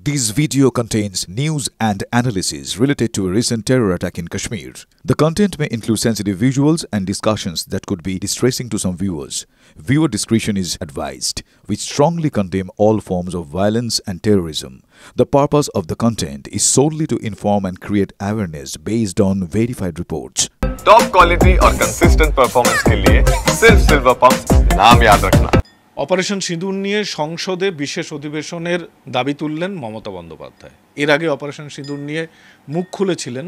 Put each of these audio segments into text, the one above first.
This video contains news and analysis related to a recent terror attack in Kashmir. The content may include sensitive visuals and discussions that could be distressing to some viewers. Viewer discretion is advised. We strongly condemn all forms of violence and terrorism. The purpose of the content is solely to inform and create awareness based on verified reports. Top quality और consistent performance के लिए सिर्फ silver pump नाम याद रखना। Operation সিঁদুর নিয়ে সংসদে বিশেষ অধিবেশনের দাবি তুললেন মমতা বন্দ্যোপাধ্যায়। এর আগে অপারেশন সিঁদুর নিয়ে মুখ খুলেছিলেন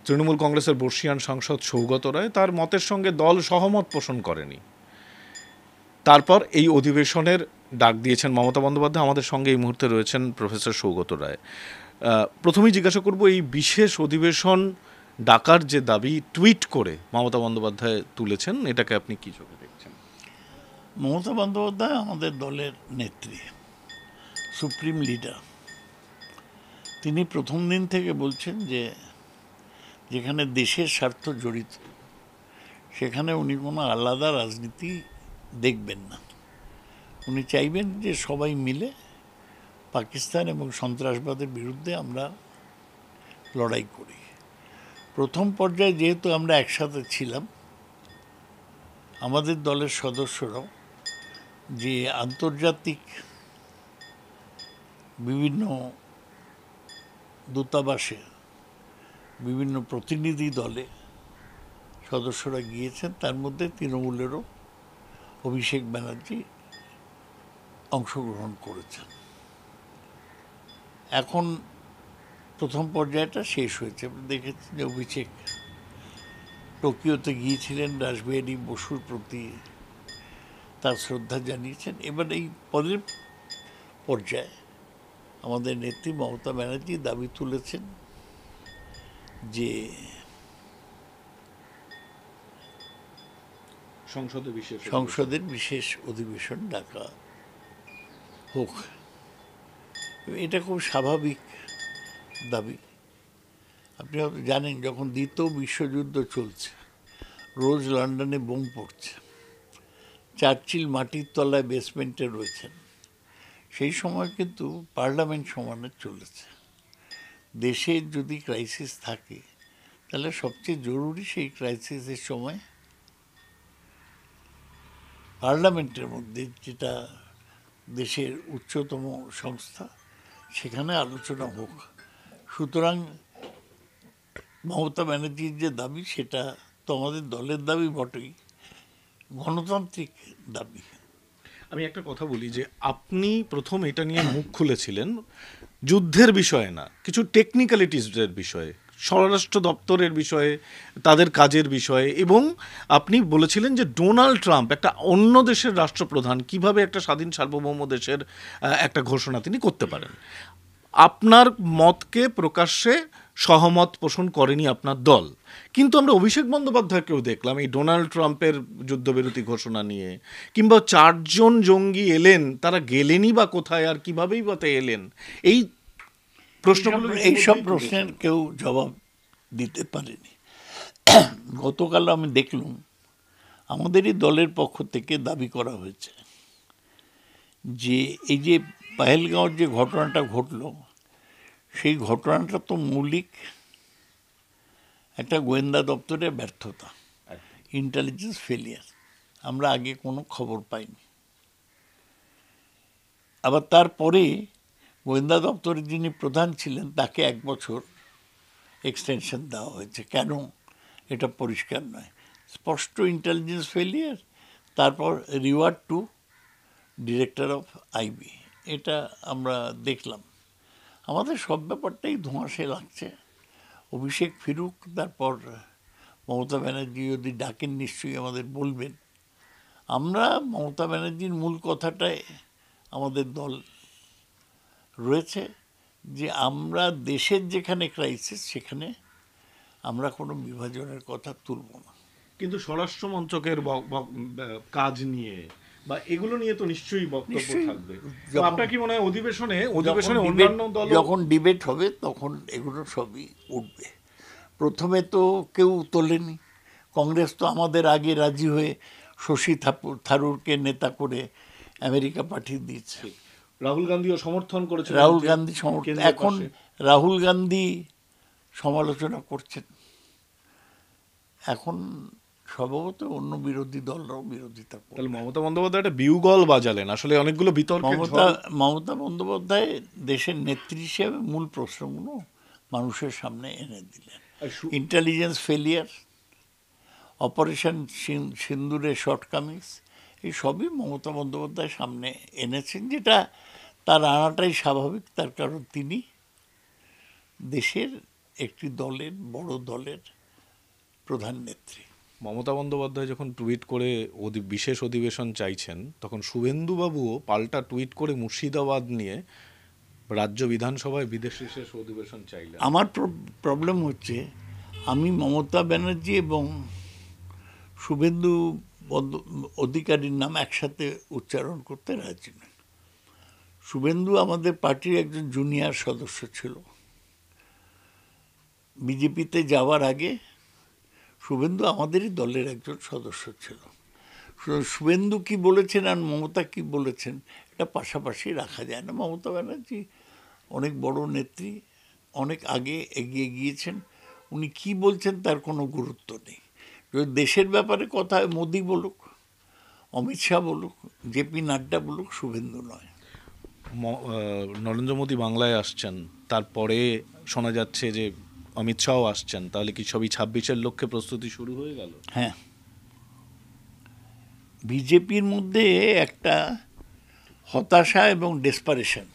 তৃণমূল কংগ্রেসের বর্ষীয়ান সাংসদ সৌগত রায়। তার মতের সঙ্গে দল সহমত পোষণ করেনি। তারপর এই অধিবেশনের ডাক দিয়েছেন মমতা বন্দ্যোপাধ্যায়। আমাদের সঙ্গে এই মুহূর্তে রয়েছেন প্রফেসর সৌগত রায়। প্রথমেই জিজ্ঞাসা করব, এই বিশেষ অধিবেশন ডাকার যে দাবি টুইট করে মমতা বন্দ্যোপাধ্যায় তুলেছেন, এটাকে আপনি কী চোখে দেখছেন? মমতা বন্দ্যোপাধ্যায় আমাদের দলের নেত্রী, সুপ্রিম লিডার। তিনি প্রথম দিন থেকে বলছেন যে যেখানে দেশের স্বার্থ জড়িত সেখানে উনি কোনো আলাদা রাজনীতি দেখবেন না। উনি চাইবেন যে সবাই মিলে পাকিস্তান এবং সন্ত্রাসবাদের বিরুদ্ধে আমরা লড়াই করি। প্রথম পর্যায়ে যেহেতু আমরা একসাথে ছিলাম, আমাদের দলের সদস্যরাও যে আন্তর্জাতিক বিভিন্ন দূতাবাসে বিভিন্ন প্রতিনিধি দলে সদস্যরা গিয়েছেন, তার মধ্যে তৃণমূলেরও অভিষেক ব্যানার্জি অংশগ্রহণ করেছেন। এখন প্রথম পর্যায়টা শেষ হয়েছে। দেখেছেন যে অভিষেক টোকিওতে গিয়েছিলেন, রাসবিহারী বসুর প্রতি তার শ্রদ্ধা জানিয়েছেন। এবার এই পরের পর্যায়ে আমাদের নেত্রী মমতা ব্যানার্জি দাবি তুলেছেন যে সংসদের বিশেষ অধিবেশন ডাকা হোক। এটা খুব স্বাভাবিক দাবি। আপনি হয়তো জানেন, যখন দ্বিতীয় বিশ্বযুদ্ধ চলছে, রোজ লন্ডনে বোম পড়ছে, চার্চিল মাটির তলায় বেসমেন্টে রয়েছেন, সেই সময় কিন্তু পার্লামেন্ট সমানে চলেছে। দেশের যদি ক্রাইসিস থাকে তাহলে সবচেয়ে জরুরি সেই ক্রাইসিসের সময় পার্লামেন্টের মধ্যে, যেটা দেশের উচ্চতম সংস্থা, সেখানে আলোচনা হোক। সুতরাং মমতা ব্যানার্জির যে দাবি, সেটা তো আমাদের দলের দাবি বটেই, গণতান্ত্রিক দাবি। আমি একটা কথা বলি যে আপনি প্রথম এটা নিয়ে মুখ খুলেছিলেন যুদ্ধের বিষয়ে না, কিছু টেকনিক্যালিটিসের বিষয়ে, স্বরাষ্ট্র দপ্তরের বিষয়ে, তাদের কাজের বিষয়ে, এবং আপনি বলেছিলেন যে ডোনাল্ড ট্রাম্প একটা অন্য দেশের রাষ্ট্রপ্রধান কিভাবে একটা স্বাধীন সার্বভৌম দেশের একটা ঘোষণা তিনি করতে পারেন। আপনার মতকে প্রকাশ্যে সহমত পোষণ করেনি আপনার দল, কিন্তু আমরা অভিষেক বন্দ্যোপাধ্যায়কেও দেখলাম এই ডোনাল্ড ট্রাম্পের যুদ্ধবিরতি ঘোষণা নিয়ে, কিংবা 4 জন জঙ্গি এলেন, তারা গেলেনই বা কোথায় আর কীভাবেই বা এলেন, এই প্রশ্নগুলো, এইসব প্রশ্নের কেউ জবাব দিতে পারেনি। গতকাল আমি দেখলাম আমাদেরই দলের পক্ষ থেকে দাবি করা হয়েছে যে এই যে পহেলগাঁওর যে ঘটনাটা ঘটল, সেই ঘটনাটা তো মৌলিক একটা গোয়েন্দা দপ্তরের ব্যর্থতা, ইন্টেলিজেন্স ফেলিয়ার। আমরা আগে কোনো খবর পাইনি। আবার তারপরে গোয়েন্দা দপ্তরের যিনি প্রধান ছিলেন, তাকে 1 বছর এক্সটেনশন দেওয়া হয়েছে। কেন, এটা পরিষ্কার নয়। স্পষ্ট ইন্টেলিজেন্স ফেলিয়ার। তারপর reward to director of IB, এটা আমরা দেখলাম। আমাদের সব ব্যাপারটাই ধোঁয়াশে লাগছে। অভিষেক ফিরুক, তারপর মমতা ব্যানার্জি যদি ডাকেন নিশ্চয়ই আমাদের বলবেন। আমরা মমতা ব্যানার্জির মূল কথাটায় আমাদের দল রয়েছে যে আমরা দেশের যেখানে ক্রাইসিস, সেখানে আমরা কোনো বিভাজনের কথা তুলব না। কিন্তু স্বরাষ্ট্র মন্ত্রকের কাজ নিয়ে বা এগুলো নিয়ে তো নিশ্চয়ই বক্তব্য থাকবে। আপনার কি মনে হয় অধিবেশনে অন্যান্য দল যখন ডিবেট হবে তখন এগুলো সবই উঠবে? প্রথমে তো কেউ তোলেনি। কংগ্রেস তো আমাদের আগে রাজি হয়ে শশী থারুরকে নেতা করে আমেরিকা পাঠিয়ে দিয়েছে। রাহুল গান্ধীও সমর্থন করেছেন, রাহুল গান্ধী কেন্দ্রের এখন পাশে। রাহুল গান্ধী সমালোচনা করছেন, এখন স্বভাবত অন্য বিরোধী দলরাও বিরোধিতা করছে। তাহলে মমতা বন্দ্যোপাধ্যায় একটা বিউগল বাজালেন, আসলে অনেকগুলো বিতর্কের মমতা বন্দ্যোপাধ্যায় দেশের নেত্রী হিসেবে মূল প্রশ্নগুলো মানুষের সামনে এনে দিলেন। ইন্টেলিজেন্স ফেলিয়ার, অপারেশন সিন্দুরের শর্টকামিংস, এই সবই মমতা বন্দ্যোপাধ্যায় সামনে এনেছেন, যেটা তার আনাটাই স্বাভাবিক। তার কারণ তিনি দেশের একটি দলের, বড় দলের প্রধান নেত্রী। মমতা বন্দ্যোপাধ্যায় যখন টুইট করে বিশেষ অধিবেশন চাইছেন, তখন শুভেন্দুবাবুও পাল্টা টুইট করে মুর্শিদাবাদ নিয়ে রাজ্য বিধানসভায় বিশেষ অধিবেশন চাইলেন। আমার প্রবলেম হচ্ছে, আমি মমতা ব্যানার্জি এবং শুভেন্দু অধিকারীর নাম একসাথে উচ্চারণ করতে রাজি নয়। শুভেন্দু আমাদের পার্টির একজন জুনিয়র সদস্য ছিল। বিজেপিতে যাওয়ার আগে শুভেন্দু আমাদেরই দলের একজন সদস্য ছিল। শুভেন্দু কি বলেছেন আর মমতা কি বলেছেন, এটা পাশাপাশি রাখা যায় না। মমতা ব্যানার্জি অনেক বড় নেত্রী, অনেক আগে এগিয়ে গিয়েছেন, উনি কি বলছেন তার কোনো গুরুত্ব নেই। যদি দেশের ব্যাপারে কথা হয়, মোদি বলুক, অমিত শাহ বলুক, জেপি নাড্ডা বলুক, শুভেন্দু নয়। নরেন্দ্র মোদী বাংলায় আসছেন, তারপরে শোনা যাচ্ছে যে অমিত শাহও আসছেন, তাহলে কি সবই 26-এর লক্ষ্যে প্রস্তুতি শুরু হয়ে গেল? হ্যাঁ, বিজেপির মধ্যে একটা হতাশা এবং ডেসপারেশন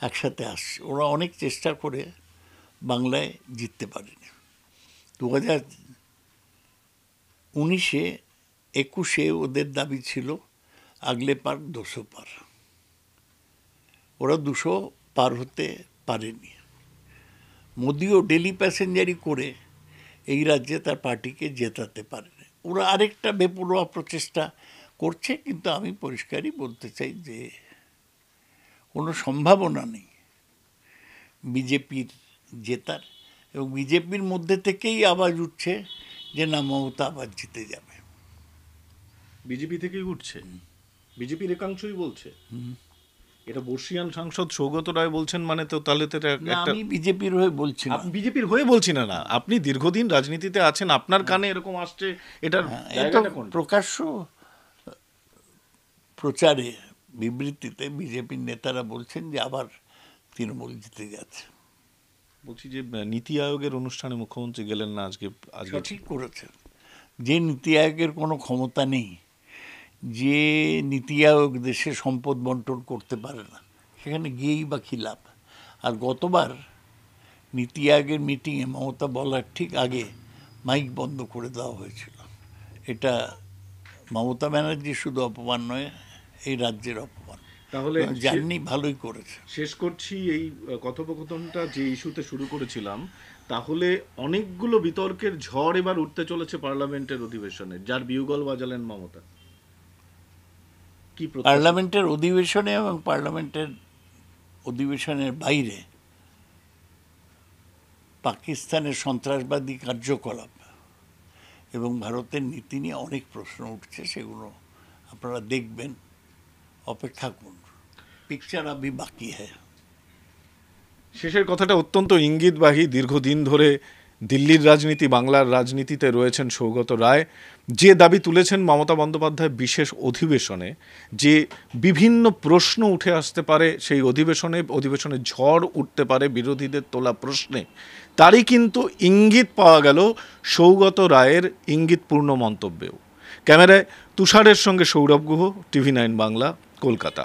একসাথে আসছে। ওরা অনেক চেষ্টা করে বাংলায় জিততে পারেনি। 2019-এ 21-এ ওদের দাবি ছিল আগলে পার 200 পার, ওরা 200 পার হতে পারেনি। মোদিও ডেলি প্যাসেঞ্জারি করে এই রাজ্যে তার পার্টিকে জেতাতে পারেনি। ওরা আরেকটা বেপরোয়া প্রচেষ্টা করছে, কিন্তু আমি পরিষ্কারই বলতে চাই যে কোনো সম্ভাবনা নেই বিজেপির জেতার, এবং বিজেপির মধ্যে থেকেই আওয়াজ উঠছে যে না, মমতা আবার জিতে যাবে। বিজেপি থেকেই উঠছে, বিজেপির একাংশই বলছে। এটা বর্ষিয়ান সাংসদ সৌগত রায় বলছেন, মানে তো তাহলে তো আমি বিজেপির হয়ে বলছি না। বিজেপির হয়ে বলছি না, আপনি দীর্ঘদিন রাজনীতিতে আছেন, আপনার কানে এরকম আসছে, এটার প্রকাশ্য প্রচারে, বিবৃতিতে বিজেপির নেতারা বলছেন যে আবার তৃণমূল জিতে যাচ্ছে। বলছি যে নীতি আয়োগের অনুষ্ঠানে মুখ্যমন্ত্রী গেলেন না আজকে। ঠিক করেছেন, যে নীতি আয়োগের কোনো ক্ষমতা নেই, যে নীতি আয়োগ দেশে সম্পদ বন্টন করতে পারে না, সেখানে গিয়েই বা কী লাভ? আর গতবার নীতি আয়োগের মিটিংয়ে মমতা বলার ঠিক আগে মাইক বন্ধ করে দেওয়া হয়েছিল। এটা মমতা ব্যানার্জি শুধু অপমান নয়, এই রাজ্যের অপমান। তাহলে জানি ভালোই করেছে। শেষ করছি এই কথোপকথনটা যে ইস্যুতে শুরু করেছিলাম, তাহলে অনেকগুলো বিতর্কের ঝড় এবার উঠতে চলেছে পার্লামেন্টের অধিবেশনে, যার বিউগল বাজালেন মমতা। পার্লামেন্টের অধিবেশনে এবং পার্লামেন্টের অধিবেশনের বাইরে পাকিস্তানের সন্ত্রাসবাদী কার্যকলাপ এবং ভারতের নীতি নিয়ে অনেক প্রশ্ন উঠছে, সেগুলো আপনারা দেখবেন, অপেক্ষা করুন, পিকচার আবি বাকি হ্যায়। শেষের কথাটা অত্যন্ত ইঙ্গিতবাহী। দীর্ঘদিন ধরে দিল্লির রাজনীতি, বাংলার রাজনীতিতে রয়েছেন সৌগত রায়। যে দাবি তুলেছেন মমতা বন্দ্যোপাধ্যায় বিশেষ অধিবেশনে, যে বিভিন্ন প্রশ্ন উঠে আসতে পারে সেই অধিবেশনে ঝড় উঠতে পারে বিরোধীদের তোলা প্রশ্নে, তারই কিন্তু ইঙ্গিত পাওয়া গেল সৌগত রায়ের ইঙ্গিতপূর্ণ মন্তব্যেও। ক্যামেরায় তুষারের সঙ্গে সৌরভ গুহ, TV9 বাংলা, কলকাতা।